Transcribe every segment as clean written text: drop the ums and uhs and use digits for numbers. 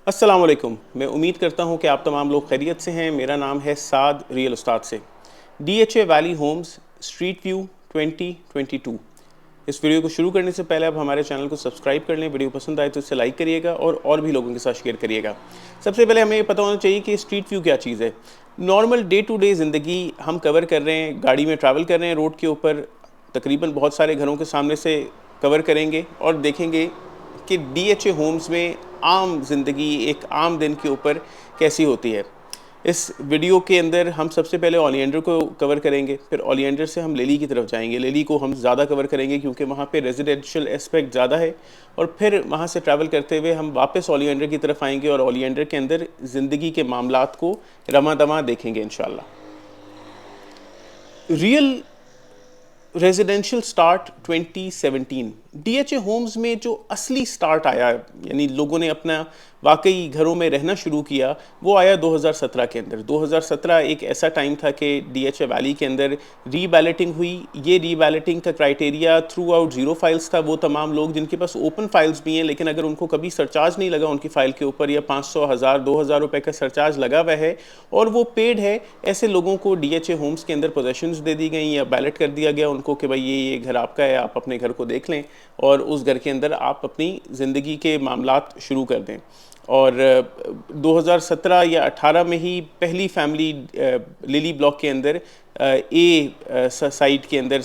अस्सलाम वालेकुम। मैं उम्मीद करता हूँ कि आप तमाम लोग खैरियत से हैं। मेरा नाम है साद रियल उस्ताद से। DHA valley homes street view 2022। इस वीडियो को शुरू करने से पहले आप हमारे चैनल को सब्सक्राइब कर लें। वीडियो पसंद आए तो इसे लाइक करिएगा और भी लोगों के साथ शेयर करिएगा। सबसे पहले हमें ये पता होना चाहिए कि स्ट्रीट व्यू क्या चीज़ है। नॉर्मल डे टू डे ज़िंदगी हम कवर कर रहे हैं, गाड़ी में ट्रैवल कर रहे हैं रोड के ऊपर, तकरीबन बहुत सारे घरों के सामने से कवर करेंगे और देखेंगे कि DHA होम्स में आम जिंदगी एक आम दिन के ऊपर कैसी होती है। इस वीडियो के अंदर हम सबसे पहले ओलिएंडर को कवर करेंगे, फिर ओलिएंडर से हम लिली की तरफ जाएंगे। लिली को हम ज़्यादा कवर करेंगे क्योंकि वहाँ पे रेजिडेंशियल एस्पेक्ट ज़्यादा है, और फिर वहाँ से ट्रैवल करते हुए हम वापस ओलिएंडर की तरफ आएंगे और ओलिएंडर के अंदर ज़िंदगी के मामलात को रमा दमा देखेंगे इंशाल्लाह। Real residential start 2017। DHA होम्स में जो असली स्टार्ट आया, यानी लोगों ने अपना वाकई घरों में रहना शुरू किया, वो आया 2017 के अंदर। 2017 एक ऐसा टाइम था कि DHA वैली के अंदर रीबैलेटिंग हुई। ये रीबैलेटिंग का criteria through out zero files था। वो तमाम लोग जिनके पास ओपन फाइल्स भी हैं, लेकिन अगर उनको कभी सरचार्ज नहीं लगा उनकी फ़ाइल के ऊपर, या 500, 1000, 2000 रुपये का सरचार्ज लगा हुआ है और वो पेड है, ऐसे लोगों को DHA होम्स के अंदर पोजेशंस दे दी गई या बैलेट कर दिया गया उनको कि भाई ये घर आपका है, आप अपने घर को देख लें और उस घर के अंदर आप अपनी ज़िंदगी के मामलात शुरू कर दें। और 2017 या 18 में ही पहली फैमिली लिली ब्लॉक के अंदर साइट के अंदर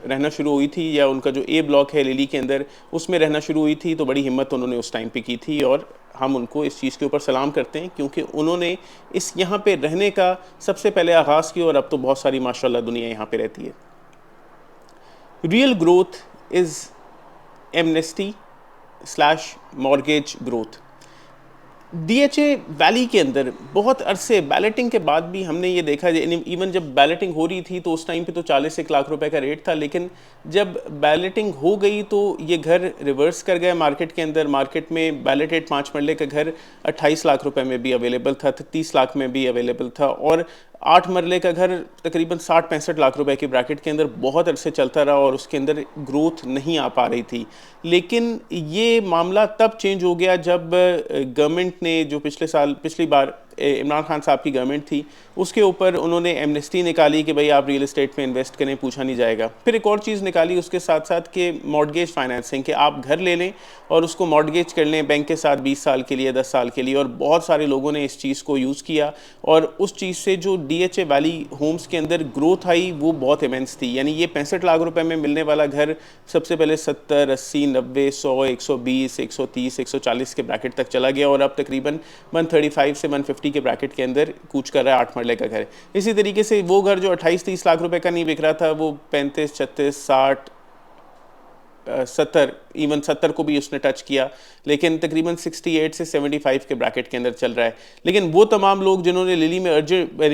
रहना शुरू हुई थी, या उनका जो ब्लॉक है लिली के अंदर उसमें रहना शुरू हुई थी। तो बड़ी हिम्मत उन्होंने उस टाइम पे की थी और हम उनको इस चीज़ के ऊपर सलाम करते हैं, क्योंकि उन्होंने इस यहाँ पे रहने का सबसे पहले आगाज़ किया और अब तो बहुत सारी माशाल्लाह दुनिया यहाँ पे रहती है। Real growth is amnesty slash mortgage growth. DHA valley के अंदर बहुत अरसे बैलेटिंग के बाद भी हमने ये देखा, इवन जब बैलेटिंग हो रही थी तो उस टाइम पे तो 40 लाख रुपए का रेट था, लेकिन जब बैलेटिंग हो गई तो ये घर रिवर्स कर गए मार्केट के अंदर। मार्केट में बैलेटेड 5 मरले का घर 28 लाख रुपए में भी अवेलेबल था, 30 लाख में भी अवेलेबल था, और 8 मरले का घर तकरीबन 60-65 लाख रुपए की ब्रैकेट के अंदर बहुत अरसे चलता रहा और उसके अंदर ग्रोथ नहीं आ पा रही थी। लेकिन ये मामला तब चेंज हो गया जब गवर्नमेंट ने, जो पिछली बार इमरान खान साहब की गवर्नमेंट थी, उसके ऊपर उन्होंने एमनेस्टी निकाली कि भाई आप रियल एस्टेट में इन्वेस्ट करें, पूछा नहीं जाएगा। फिर एक और चीज़ निकाली उसके साथ साथ कि मॉर्गेज फाइनेंसिंग, कि आप घर ले लें और उसको मॉर्गेज कर लें बैंक के साथ 20 साल के लिए, 10 साल के लिए। और बहुत सारे लोगों ने इस चीज़ को यूज़ किया और उस चीज़ से जो DHA वैली होम्स के अंदर ग्रोथ आई वो बहुत इमेंस थी। यानी ये 65 लाख रुपए में मिलने वाला घर सबसे पहले 70, 80, 90, 100, 120, 130, 140 के ब्रैकेट तक चला गया और अब तकरीबन 135 से 150 के ब्रैकेट के अंदर कूच कर रहा है 8 मरले का घर। इसी तरीके से वो घर जो 28-30 लाख रुपए का नहीं बिक रहा था, वो 35, 36, 60, 70, इवन 70 को भी उसने टच किया, लेकिन तकरीबन 68 से 75 के ब्रैकेट के अंदर चल रहा है। लेकिन वो तमाम लोग जिन्होंने लिली में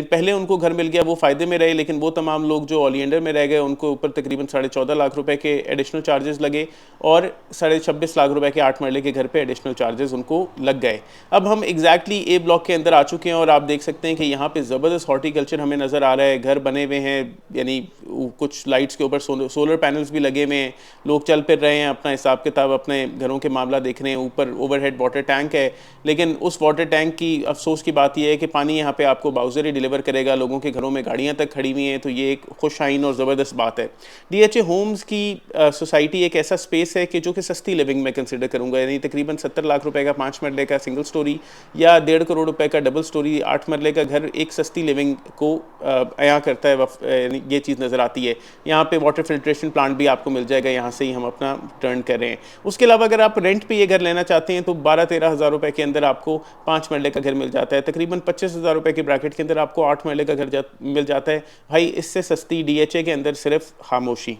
पहले उनको घर मिल गया वो फ़ायदे में रहे, लेकिन वो तमाम लोग जो ओलिएंडर में रह गए उनको ऊपर तकरीबन 14.5 लाख रुपए के एडिशनल चार्जेस लगे और 26.5 लाख रुपए के 8 मरले के घर पे एडिशनल चार्जेस उनको लग गए। अब हम एग्जैक्टली A ब्लॉक के अंदर आ चुके हैं और आप देख सकते हैं कि यहाँ पे ज़बरदस्त हॉर्टिकल्चर हमें नज़र आ रहा है। घर बने हुए हैं, यानी कुछ लाइट्स के ऊपर सोलर पैनल्स भी लगे हुए हैं, लोग चल फिर रहे हैं, अपना हिसाब किताब अपने घरों के मामला देख रहे हैं। ऊपर ओवरहेड वाटर टैंक है, लेकिन उस वाटर टैंक की अफसोस की बात यह है कि पानी यहाँ पे आपको बाउजर ही डिलीवर करेगा। लोगों के घरों में गाड़ियाँ तक खड़ी हुई हैं, तो ये एक खुश आइन और ज़बरदस्त बात है। DHA होम्स की सोसाइटी एक ऐसा स्पेस है कि जो कि सस्ती लिविंग में कंसिडर करूँगा, यानी तकरीबन 70 लाख रुपए का 5 मरले का सिंगल स्टोरी या 1.5 करोड़ रुपए का डबल स्टोरी 8 मरले का घर एक सस्ती लिविंग को अया करता है। ये चीज़ नज़र आती है। यहाँ पे वाटर फिल्ट्रेशन प्लांट भी आपको मिल जाएगा, यहाँ से ही हम अपना टर्न कर रहे हैं। उसके अलावा अगर आप रेंट पे ये घर लेना चाहते हैं तो 12-13 हज़ार रुपए के अंदर आपको 5 मरले का घर मिल जाता है। तकरीबन 25,000 रुपए की ब्रैकेट के अंदर आपको 8 मरले का घर मिल जाता है। भाई इससे सस्ती DHA के अंदर सिर्फ खामोशी।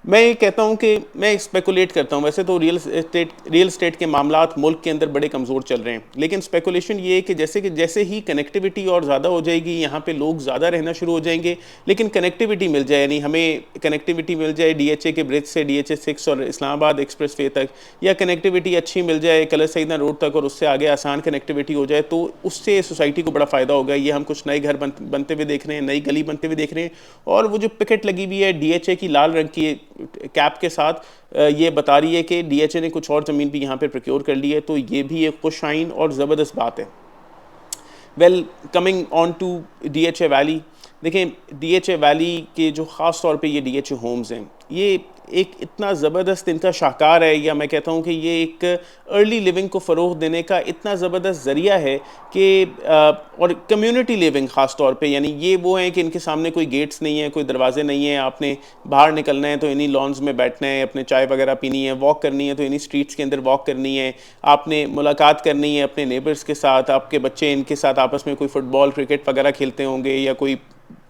मैं ये कहता हूँ कि मैं स्पेकुलेट करता हूँ, वैसे तो रियल एस्टेट के मामलात मुल्क के अंदर बड़े कमज़ोर चल रहे हैं, लेकिन स्पेकुलेशन ये है कि जैसे ही कनेक्टिविटी और ज़्यादा हो जाएगी, यहाँ पे लोग ज़्यादा रहना शुरू हो जाएंगे, लेकिन कनेक्टिविटी मिल जाए, यानी हमें कनेक्टिविटी मिल जाए DHA के ब्रिज से DHA 6 और इस्लामाबाद एक्सप्रेस वे तक, या कनेक्टिविटी अच्छी मिल जाए कलर सईदा रोड तक और उससे आगे आसान कनेक्टिविटी हो जाए, तो उससे सोसाइटी को बड़ा फ़ायदा होगा। ये हम कुछ नए घर बनते हुए देख रहे हैं, नई गली बनते हुए देख रहे हैं, और वो जो पिकेट लगी हुई है DHA की लाल रंग की, कैप के साथ ये बता रही है कि DHA ने कुछ और ज़मीन भी यहाँ पे प्रोक्योर कर ली है, तो ये भी एक खुशाइन और ज़बरदस्त बात है। Well, coming on to DHA valley, देखें DHA वैली के जो ख़ास तौर पे ये DHA होम्स हैं, ये एक इतना ज़बरदस्त इनका शाहकार है, या मैं कहता हूँ कि ये एक अर्ली लिविंग को फ़रोग़ देने का इतना ज़बरदस्त ज़रिया है कि और कम्युनिटी लिविंग ख़ास तौर पे, यानी ये वो हैं कि इनके सामने कोई गेट्स नहीं है, कोई दरवाजे नहीं है, आपने बाहर निकलना है तो इन्हीं लॉन्स में बैठना है, अपने चाय वगैरह पीनी है, वॉक करनी है तो इन्हीं स्ट्रीट्स के अंदर वॉक करनी है, आपने मुलाकात करनी है अपने नेबर्स के साथ, आपके बच्चे इनके साथ आपस में कोई फ़ुटबॉल क्रिकेट वगैरह खेलते होंगे, या कोई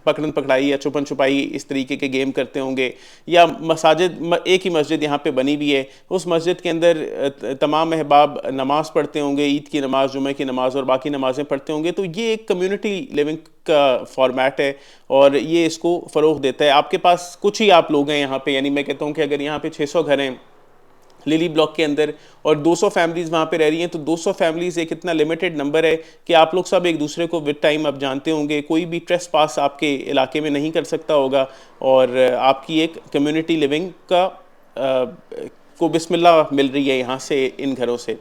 पकड़न पकड़ाई या छुपन छुपाई इस तरीके के गेम करते होंगे, या मसाजिद, एक ही मस्जिद यहाँ पे बनी भी है, उस मस्जिद के अंदर तमाम अहबाब नमाज़ पढ़ते होंगे, ईद की नमाज़, जुमे की नमाज़ और बाकी नमाज़ें पढ़ते होंगे। तो ये एक कम्युनिटी लिविंग का फॉर्मेट है और ये इसको फ़रोग़ देता है। आपके पास कुछ ही आप लोग हैं यहाँ पे, यानी मैं कहता हूँ कि अगर यहाँ पे 600 घर हैं लिली ब्लॉक के अंदर और 200 फैमिलीज़ वहाँ पे रह रही हैं, तो 200 फैमिलीज़ एक इतना लिमिटेड नंबर है कि आप लोग सब एक दूसरे को विद टाइम अब जानते होंगे, कोई भी ट्रेस पास आपके इलाके में नहीं कर सकता होगा, और आपकी एक कम्युनिटी लिविंग का को बिस्मिल्लाह मिल रही है यहाँ से, इन घरों से।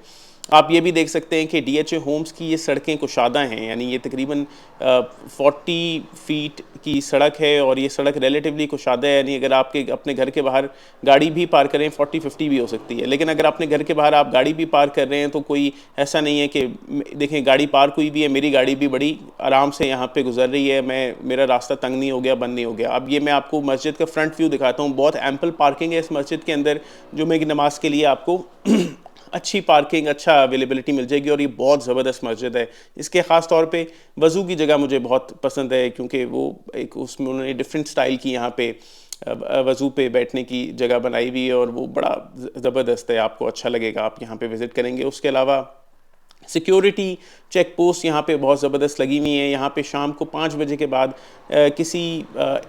आप ये भी देख सकते हैं कि DHA होम्स की ये सड़कें कुशादा हैं, यानी ये तकरीबन 40 फीट की सड़क है और ये सड़क रिलेटिवली कुशादा है, यानी अगर आपके अपने घर के बाहर गाड़ी भी पार्क करें 40-50 भी हो सकती है, लेकिन अगर अपने घर के बाहर आप गाड़ी भी पार्क कर रहे हैं तो कोई ऐसा नहीं है कि देखें गाड़ी पार्क हुई भी है, मेरी गाड़ी भी बड़ी आराम से यहाँ पे गुजर रही है, मेरा रास्ता तंग नहीं हो गया, बंद नहीं हो गया। अब ये मैं आपको मस्जिद का फ्रंट व्यू दिखाता हूँ, बहुत एम्पल पार्किंग है इस मस्जिद के अंदर, जुमे की नमाज के लिए आपको अच्छी पार्किंग, अच्छा अवेलेबिलिटी मिल जाएगी, और ये बहुत ज़बरदस्त मस्जिद है। इसके ख़ास तौर पे वज़ू की जगह मुझे बहुत पसंद है, क्योंकि वो एक उसमें उन्होंने डिफरेंट स्टाइल की यहाँ पे वज़ू पे बैठने की जगह बनाई हुई है और वो बड़ा ज़बरदस्त है, आपको अच्छा लगेगा, आप यहाँ पे विज़िट करेंगे। उसके अलावा सिक्योरिटी चेक पोस्ट यहाँ पे बहुत ज़बरदस्त लगी हुई हैं। यहाँ पे शाम को 5 बजे के बाद किसी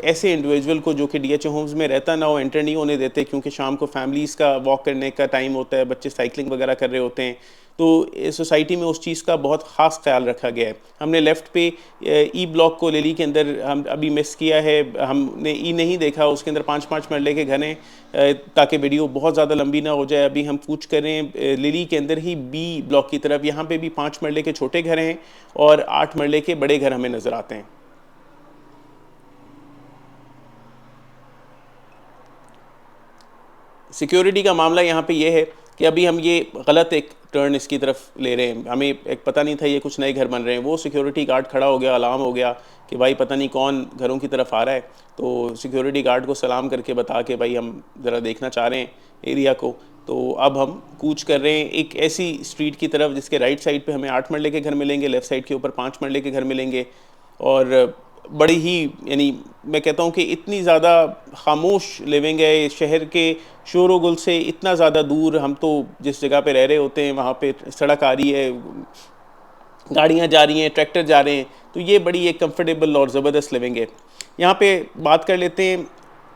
ऐसे इंडिविजुअल को जो कि DHA होम्स में रहता ना हो, एंटर नहीं होने देते, क्योंकि शाम को फैमिलीज़ का वॉक करने का टाइम होता है, बच्चे साइकिलिंग वगैरह कर रहे होते हैं, तो सोसाइटी में उस चीज़ का बहुत ख़ास ख्याल रखा गया है। हमने लेफ़्ट पे ई ब्लॉक को लिली के अंदर हम अभी मिस किया है, हमने ई नहीं देखा, उसके अंदर 5-5 मरले के घर हैं, ताकि वीडियो बहुत ज़्यादा लंबी ना हो जाए। अभी हम कूच करें लिली के अंदर ही बी ब्लॉक की तरफ, यहाँ पे भी 5 मरले के छोटे घर हैं और 8 मरले के बड़े घर हमें नज़र आते हैं। सिक्योरिटी का मामला यहाँ पे ये है कि अभी हम ये गलत एक टर्न इसकी तरफ ले रहे हैं, हमें एक पता नहीं था ये कुछ नए घर बन रहे हैं, वो सिक्योरिटी गार्ड खड़ा हो गया, अलार्म हो गया कि भाई पता नहीं कौन घरों की तरफ आ रहा है, तो सिक्योरिटी गार्ड को सलाम करके बता के भाई हम ज़रा देखना चाह रहे हैं एरिया को। तो अब हम कूच कर रहे हैं एक ऐसी स्ट्रीट की तरफ जिसके राइट साइड पे हमें 8 मरले के घर मिलेंगे, लेफ़्ट साइड के ऊपर 5 मरले के घर मिलेंगे, और बड़ी ही, यानी मैं कहता हूँ कि इतनी ज़्यादा खामोश लिविंग है, शहर के शोर व गुल से इतना ज़्यादा दूर। हम तो जिस जगह पे रह रहे होते हैं वहाँ पे सड़क आ रही है, गाड़ियाँ जा रही हैं, ट्रैक्टर जा रहे हैं, तो ये बड़ी एक कंफर्टेबल और ज़बरदस्त लिविंग है। यहाँ पे बात कर लेते हैं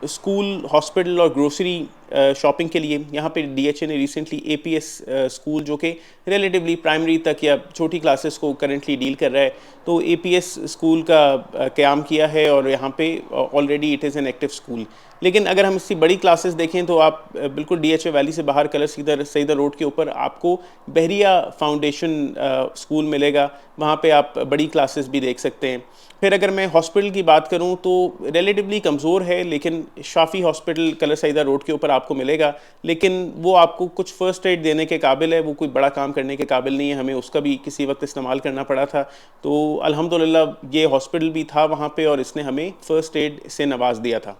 स्कूल, हॉस्पिटल और ग्रोसरी शॉपिंग के लिए। यहाँ पे DHA ने रिसेंटली APS स्कूल, जो कि रिलेटिवली प्राइमरी तक या छोटी क्लासेस को करंटली डील कर रहा है, तो APS स्कूल का क़याम किया है और यहाँ पे already it is an active school. लेकिन अगर हम इसकी बड़ी क्लासेस देखें तो आप बिल्कुल DHA वैली से बाहर कलर सईदा रोड के ऊपर आपको बहरिया फाउंडेशन स्कूल मिलेगा, वहाँ पे आप बड़ी क्लासेस भी देख सकते हैं। फिर अगर मैं हॉस्पिटल की बात करूं तो रिलेटिवली कमज़ोर है, लेकिन शाफ़ी हॉस्पिटल कलर सईदा रोड के ऊपर आपको मिलेगा, लेकिन वो आपको कुछ फ़र्स्ट एड देने के काबिल है, वो कोई बड़ा काम करने के काबिल नहीं है, हमें उसका भी किसी वक्त इस्तेमाल करना पड़ा था। तो अल्हम्दुलिल्लाह ये हॉस्पिटल भी था वहाँ पे और इसने हमें फ़र्स्ट एड से नवाज़ दिया था।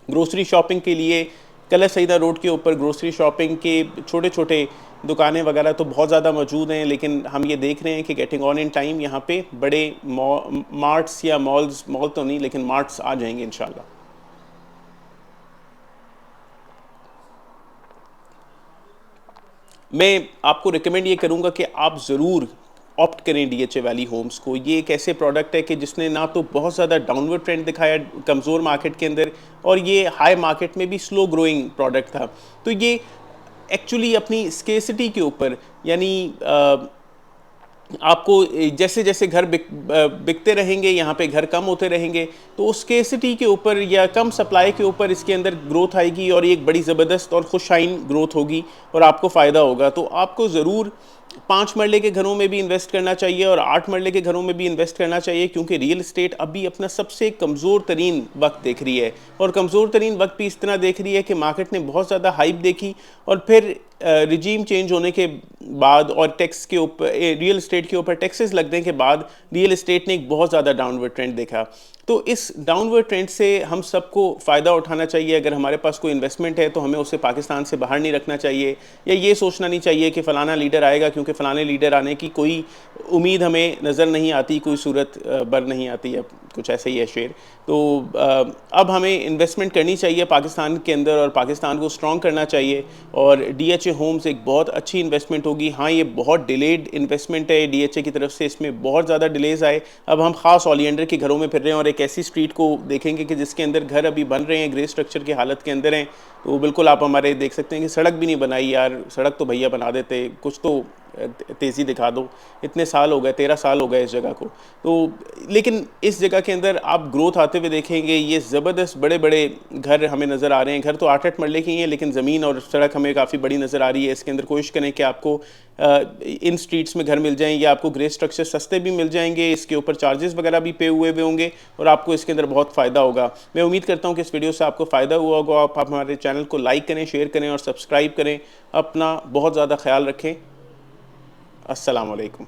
ग्रोसरी शॉपिंग के लिए कलर सईदा रोड के ऊपर ग्रोसरी शॉपिंग के छोटे छोटे दुकानें वगैरह तो बहुत ज़्यादा मौजूद हैं, लेकिन हम ये देख रहे हैं कि गेटिंग ऑन इन टाइम यहाँ पे बड़े मार्ट्स या मॉल तो नहीं, लेकिन मार्ट्स आ जाएंगे इंशाल्लाह। मैं आपको रिकमेंड ये करूँगा कि आप ज़रूर ऑप्ट करें DHA वैली होम्स को। ये एक ऐसे प्रोडक्ट है कि जिसने ना तो बहुत ज़्यादा डाउनवर्ड ट्रेंड दिखाया कमज़ोर मार्केट के अंदर, और ये हाई मार्केट में भी स्लो ग्रोइंग प्रोडक्ट था। तो ये एक्चुअली अपनी स्केसिटी के ऊपर, यानी आपको जैसे जैसे घर बिकते रहेंगे, यहाँ पे घर कम होते रहेंगे, तो उस स्केर्सिटी के ऊपर या कम सप्लाई के ऊपर इसके अंदर ग्रोथ आएगी और ये एक बड़ी ज़बरदस्त और खुशाइन ग्रोथ होगी और आपको फ़ायदा होगा। तो आपको ज़रूर 5 मरले के घरों में भी इन्वेस्ट करना चाहिए और 8 मरले के घरों में भी इन्वेस्ट करना चाहिए, क्योंकि रियल एस्टेट अभी अपना सबसे कमज़ोर तरीन वक्त देख रही है। और कमज़ोर तरीन वक्त भी इस तरह देख रही है कि मार्केट ने बहुत ज़्यादा हाइप देखी और फिर रिजीम चेंज होने के बाद और टैक्स के ऊपर, रियल एस्टेट के ऊपर टैक्सेस लगने के बाद रियल एस्टेट ने एक बहुत ज़्यादा डाउनवर्ड ट्रेंड देखा। तो इस डाउनवर्ड ट्रेंड से हम सबको फ़ायदा उठाना चाहिए। अगर हमारे पास कोई इन्वेस्टमेंट है तो हमें उसे पाकिस्तान से बाहर नहीं रखना चाहिए, या ये सोचना नहीं चाहिए कि फ़लाना लीडर आएगा, क्योंकि फ़लाने लीडर आने की कोई उम्मीद हमें नज़र नहीं आती, कोई सूरत बर नहीं आती है, कुछ ऐसे ही है शेर। तो अब हमें इन्वेस्टमेंट करनी चाहिए पाकिस्तान के अंदर और पाकिस्तान को स्ट्रॉन्ग करना चाहिए, और डीएचए होम्स एक बहुत अच्छी इन्वेस्टमेंट होगी। हाँ, ये बहुत डिलेड इन्वेस्टमेंट है डीएचए की तरफ से, इसमें बहुत ज़्यादा डिलेज़ आए। अब हम ख़ास ओलियंडर के घरों में फिर रहे हैं और एक ऐसी स्ट्रीट को देखेंगे कि जिसके अंदर घर अभी बन रहे हैं, ग्रे स्ट्रक्चर की हालत के अंदर हैं। तो बिल्कुल आप हमारे देख सकते हैं कि सड़क भी नहीं बनाई यार, सड़क तो भैया बना देते, कुछ तो तेज़ी दिखा दो। इतने साल हो गए, 13 साल हो गए इस जगह को। तो लेकिन इस जगह के अंदर आप ग्रोथ आते हुए देखेंगे, ये ज़बरदस्त बड़े-बड़े घर हमें नज़र आ रहे हैं। घर तो 8-8 मरले के ही हैं, लेकिन ज़मीन और सड़क हमें काफ़ी बड़ी नज़र आ रही है। इसके अंदर कोशिश करें कि आपको इन स्ट्रीट्स में घर मिल जाएँ, या आपको ग्रे स्ट्रक्चर सस्ते भी मिल जाएँगे, इसके ऊपर चार्जेस वगैरह भी पे हुए होंगे और आपको इसके अंदर बहुत फ़ायदा होगा। मैं उम्मीद करता हूँ कि इस वीडियो से आपको फ़ायदा हुआ होगा। आप हमारे चैनल को लाइक करें, शेयर करें और सब्सक्राइब करें। अपना बहुत ज़्यादा ख़्याल रखें। अस्सलाम वालेकुम।